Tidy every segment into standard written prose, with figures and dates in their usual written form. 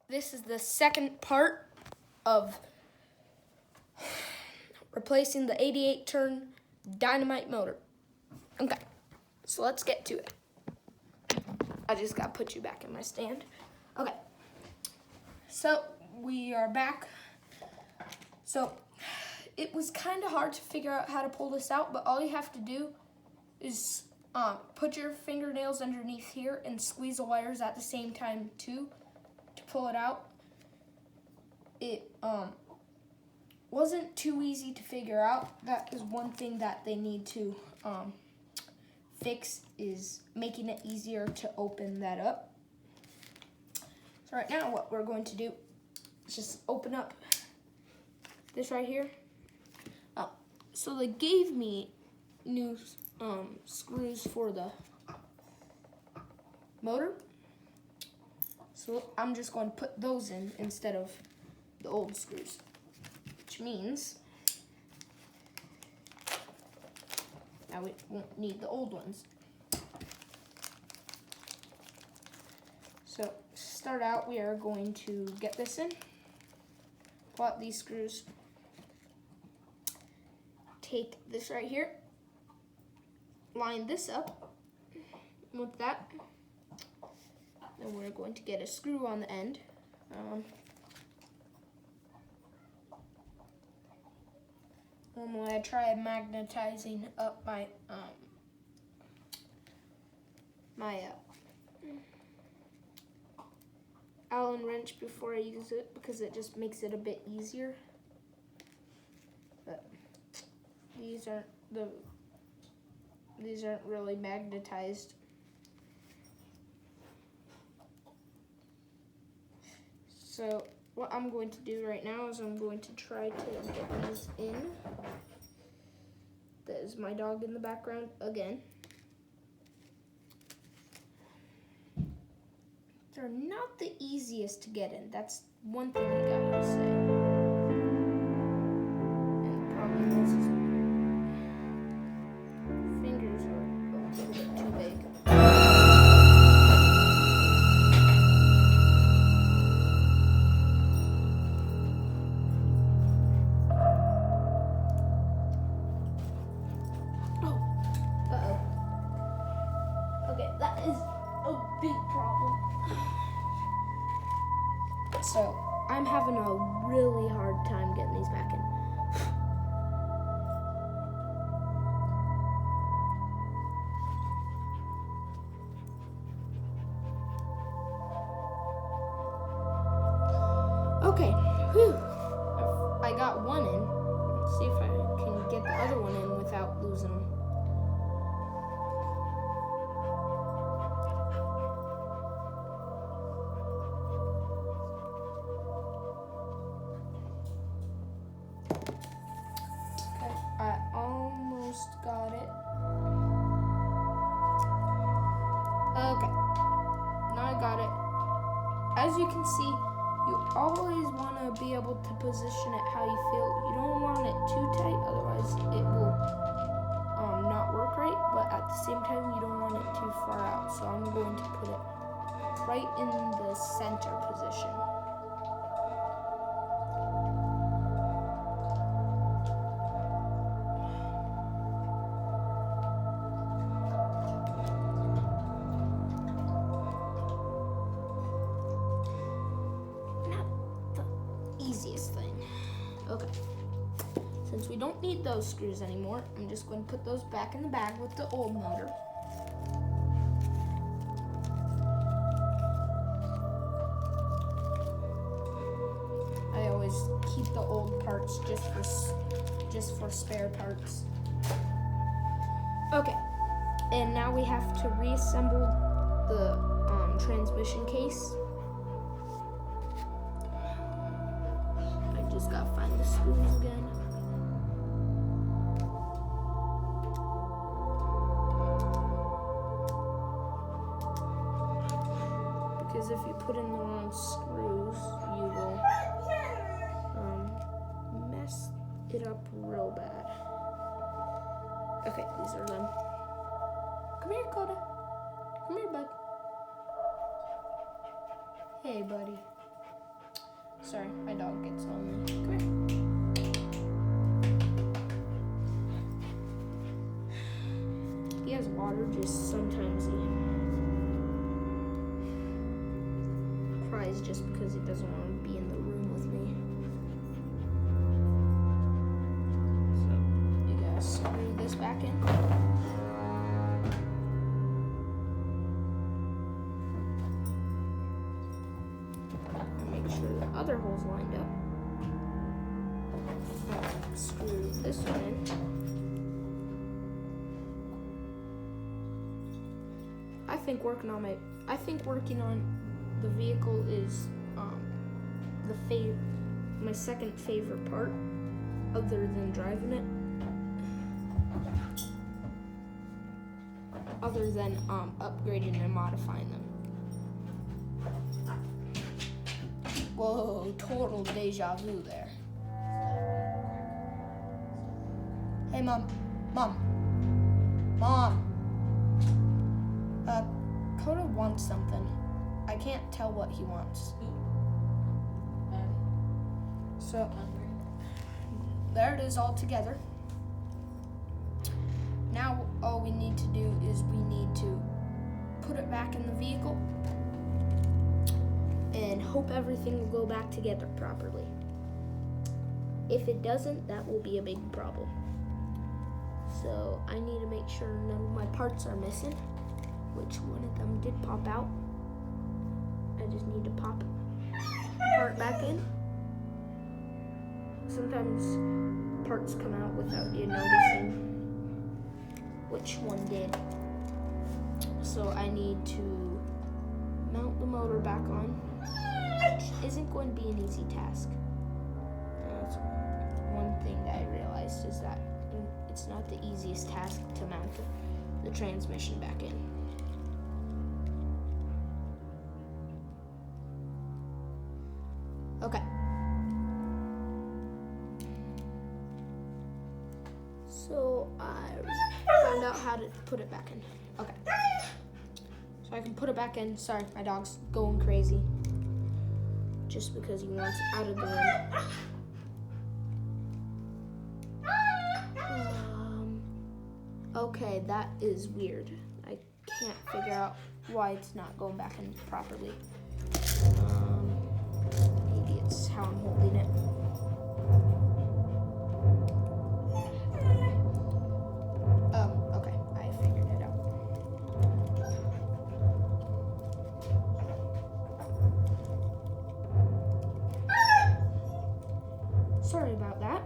This is the second part of replacing the 88-turn dynamite motor. Okay, so let's get to it. I just gotta put you back in my stand. Okay, so we are back. So it was kind of hard to figure out how to pull this out, but all you have to do is put your fingernails underneath here and squeeze the wires at the same time too to pull it out. It wasn't too easy to figure out. That is one thing that they need to fix, is making it easier to open that up. So right now what we're going to do is just open up this right here. So they gave me new screws for the motor. So I'm just going to put those in instead of the old screws, which means now we won't need the old ones. So to start out, we are going to get this in, pull out these screws, take this right here, line this up with that, then we're going to get a screw on the end. Normally I try magnetizing up my Allen wrench before I use it, because it just makes it a bit easier. But these aren't really magnetized. So what I'm going to do right now is I'm going to try to get these in. That is my dog in the background again. They're not the easiest to get in. That's one thing I gotta say. And the problem is fingers are a little bit too big. Okay, that is a big problem. So I'm having a really hard time getting these back in. Okay, whew. I got one in. Let's see if I can get the other one in without losing them. I almost got it. Okay, now I got it. As you can see, you always want to be able to position it how you feel. You don't want it too tight, otherwise it will not work right, but at the same time you don't want it too far out. So I'm going to put it right in the center position. Easiest thing. Okay, since we don't need those screws anymore, I'm just going to put those back in the bag with the old motor. I always keep the old parts just for spare parts. Okay, and now we have to reassemble the transmission case. Just gotta find the screws again. Because if you put in the wrong screws, you will mess it up real bad. Okay, these are them. Come here, Coda. Come here, bud. Hey, buddy. Sorry, my dog gets on me. Come here. He has water, just sometimes he cries just because he doesn't want to be in the room with me. So, you gotta screw this back in. And make sure the other hole's lined up. Screw this one in. I think working on the vehicle is my second favorite part, other than driving it. Other than upgrading and modifying them. Whoa, total deja vu there. Hey, Mom. Coda wants something. I can't tell what he wants. So, there it is all together. Now, all we need to do is we need to put it back in the vehicle and hope everything will go back together properly. If it doesn't, that will be a big problem. So, I need to make sure none of my parts are missing, which one of them did pop out. I just need to pop the part back in. Sometimes parts come out without you noticing which one did. So I need to mount the motor back on, which isn't going to be an easy task. That's one thing that I realized is that it's not the easiest task to mount the transmission back in. Okay. So I found out how to put it back in. Okay. So I can put it back in. Sorry, my dog's going crazy. Just because he wants out of the room. Okay, that is weird. I can't figure out why it's not going back in properly. Maybe it's how I'm holding it. Oh, okay, I figured it out. Sorry about that.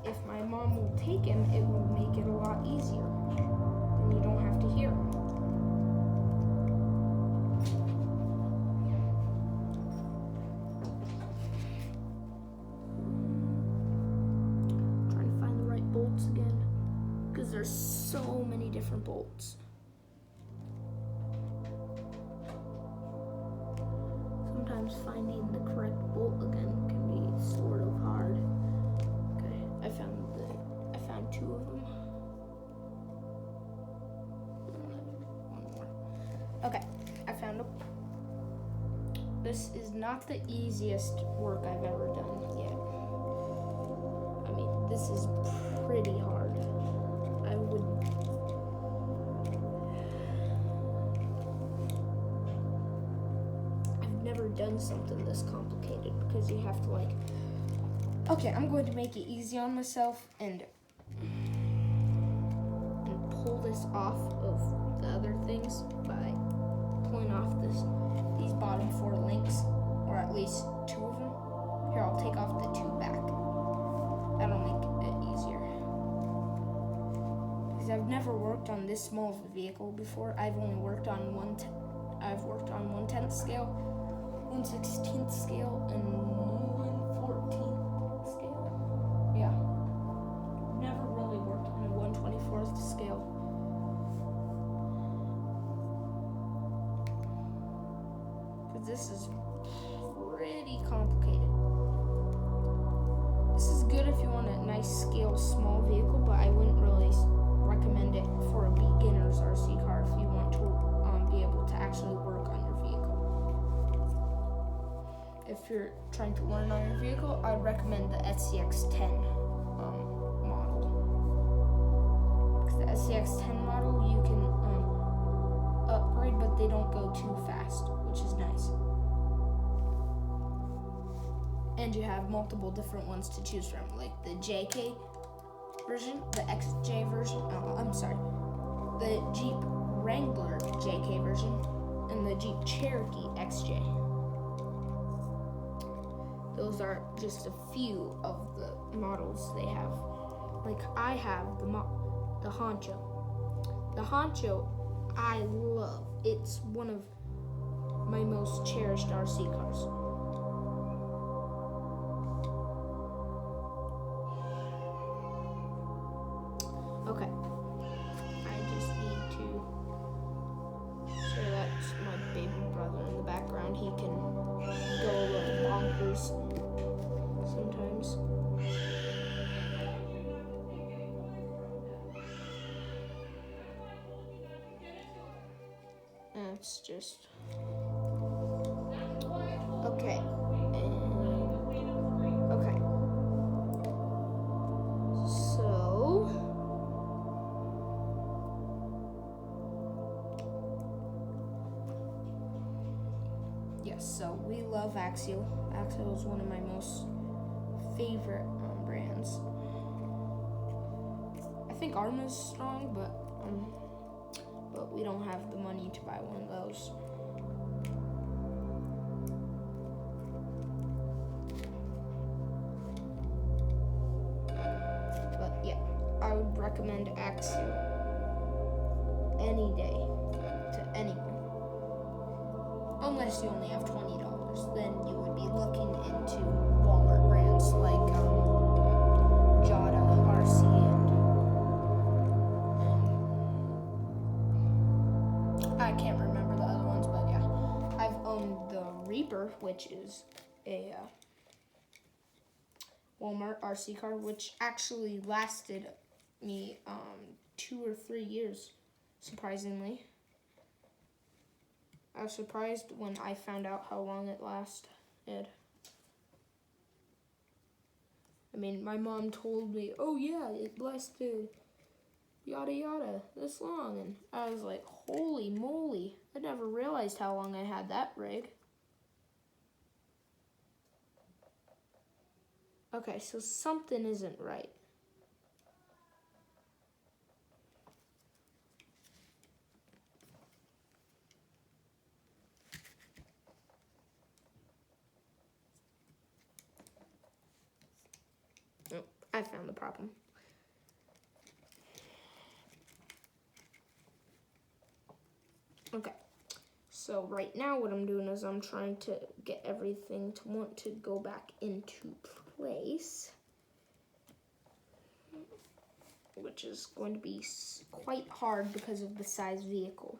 If my mom will take him, it will make it a lot easier. Then you don't have to hear him. Trying to find the right bolts again, because there's so many different bolts. Sometimes finding the correct bolt again can be sort of hard. Okay, I found two of them. One more. Okay, I found them. This is not the easiest work I've ever done yet. I mean, this is pretty hard. I've never done something this complicated because you have to okay, I'm going to make it easy on myself and pull this off of the other things by pulling off these bottom 4 links, or at least 2 of them. Here, I'll take off the 2 back. That'll make it easier. Because I've never worked on this small of a vehicle before. I've only worked on 1/10th scale, 1/16th scale, and 1/14th scale. Yeah. Never really worked on a 1/24th scale. Because this is pretty complicated. This is good if you want a nice scale small vehicle, but I wouldn't really recommend it for a beginner's RC car if you want to be able to actually work on your vehicle. if you're trying to learn on your vehicle, I'd recommend the scx10 model. Because the scx10 model, you can upgrade, but they don't go too fast, which is nice. And you have multiple different ones to choose from, like the JK version, the XJ version, the Jeep Wrangler JK version, and the Jeep Cherokee XJ. Those are just a few of the models they have. Like I have the Honcho. The Honcho I love. It's one of my most cherished RC cars. Okay, I just need to show that's my baby brother in the background. He can go a little bonkers sometimes. That's just okay. Okay. So yes, so we love Axial. Axial is one of my most favorite brands. I think Arma's strong, but we don't have the money to buy one of those. But yeah, I would recommend Axial any day to anyone. Unless you only have $20, then you would be looking into Walmart brands like Jada, RC, and I can't remember the other ones, but yeah. I've owned the Reaper, which is a Walmart RC car, which actually lasted me 2 or 3 years, surprisingly. I was surprised when I found out how long it lasted. I mean, my mom told me, oh yeah, it lasted yada yada this long, and I was like, holy moly, I never realized how long I had that rig. Okay, so something isn't right. Oh, I found the problem. Okay, so right now what I'm doing is I'm trying to get everything to want to go back into place, which is going to be quite hard because of the size vehicle.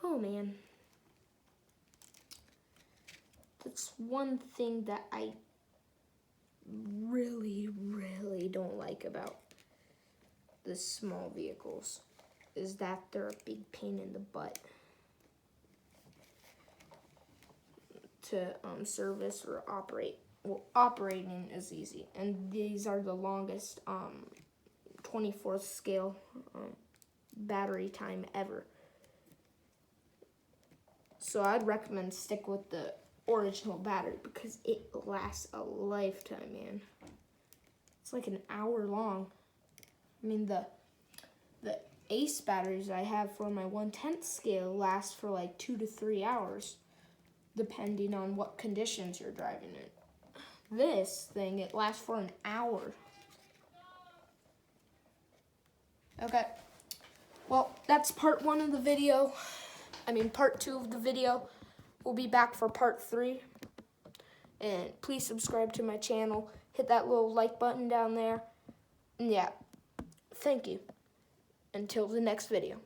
Oh man, that's one thing that I really don't like about the small vehicles, is that they're a big pain in the butt to service or operate. Well, operating is easy, and these are the longest 24th scale battery time ever. So I'd recommend stick with the original battery because it lasts a lifetime, man. It's like an hour long. I mean, the Ace batteries I have for my 1/10 scale last for like 2 to 3 hours, depending on what conditions you're driving in. This thing, it lasts for an hour. Okay, well, that's part 1 of the video. Part 2 of the video. We'll be back for part 3. And please subscribe to my channel. Hit that little like button down there. And yeah, thank you. Until the next video.